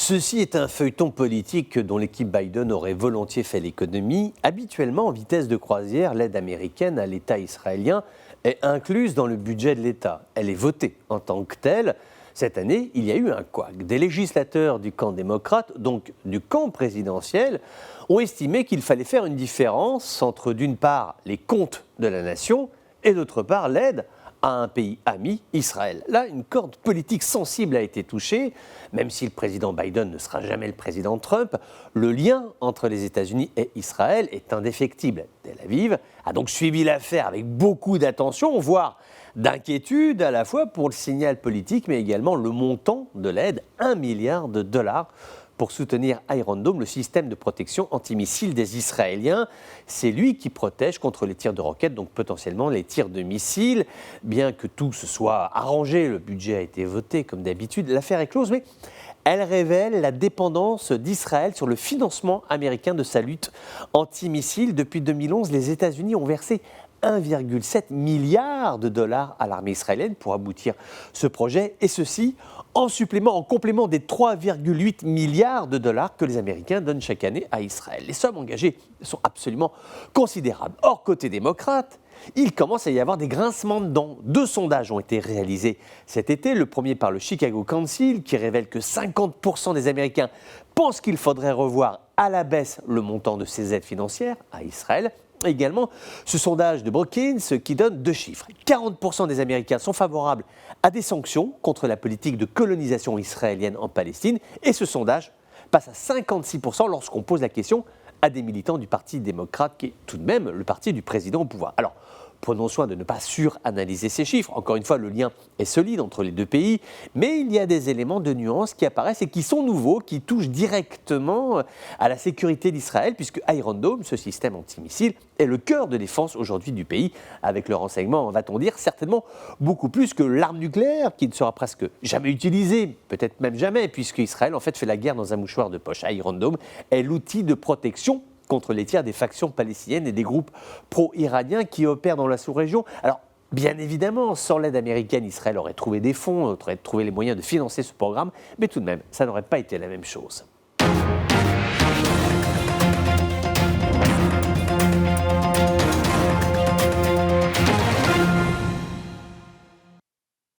Ceci est un feuilleton politique dont l'équipe Biden aurait volontiers fait l'économie. Habituellement, en vitesse de croisière, l'aide américaine à l'État israélien est incluse dans le budget de l'État. Elle est votée en tant que telle. Cette année, il y a eu un couac. Des législateurs du camp démocrate, donc du camp présidentiel, ont estimé qu'il fallait faire une différence entre, d'une part, les comptes de la nation et, d'autre part, l'aide à un pays ami, Israël. Là, une corde politique sensible a été touchée, même si le président Biden ne sera jamais le président Trump. Le lien entre les États-Unis et Israël est indéfectible. Tel Aviv a donc suivi l'affaire avec beaucoup d'attention, voire d'inquiétude à la fois pour le signal politique, mais également le montant de l'aide, 1 milliard de dollars pour soutenir Iron Dome, le système de protection antimissile des Israéliens. C'est lui qui protège contre les tirs de roquettes, donc potentiellement les tirs de missiles. Bien que tout se soit arrangé, le budget a été voté comme d'habitude, l'affaire est close, mais elle révèle la dépendance d'Israël sur le financement américain de sa lutte antimissile. Depuis 2011, les États-Unis ont versé 1,7 milliard de dollars à l'armée israélienne pour aboutir ce projet, et ceci en complément des 3,8 milliards de dollars que les Américains donnent chaque année à Israël. Les sommes engagées sont absolument considérables. Or, côté démocrate, il commence à y avoir des grincements de dents. 2 sondages ont été réalisés cet été. Le premier par le Chicago Council, qui révèle que 50% des Américains pensent qu'il faudrait revoir à la baisse le montant de ces aides financières à Israël. Également, ce sondage de Brookings qui donne 2 chiffres. 40% des Américains sont favorables à des sanctions contre la politique de colonisation israélienne en Palestine. Et ce sondage passe à 56% lorsqu'on pose la question à des militants du Parti démocrate, qui est tout de même le parti du président au pouvoir. Alors, prenons soin de ne pas suranalyser ces chiffres. Encore une fois, le lien est solide entre les 2 pays, mais il y a des éléments de nuance qui apparaissent et qui sont nouveaux, qui touchent directement à la sécurité d'Israël, puisque Iron Dome, ce système antimissile, est le cœur de défense aujourd'hui du pays, avec le renseignement, va-t-on dire, certainement beaucoup plus que l'arme nucléaire, qui ne sera presque jamais utilisée, peut-être même jamais, puisque Israël en fait la guerre dans un mouchoir de poche. Iron Dome est l'outil de protection contre les tirs des factions palestiniennes et des groupes pro-iraniens qui opèrent dans la sous-région. Alors, bien évidemment, sans l'aide américaine, Israël aurait trouvé des fonds, aurait trouvé les moyens de financer ce programme, mais tout de même, ça n'aurait pas été la même chose.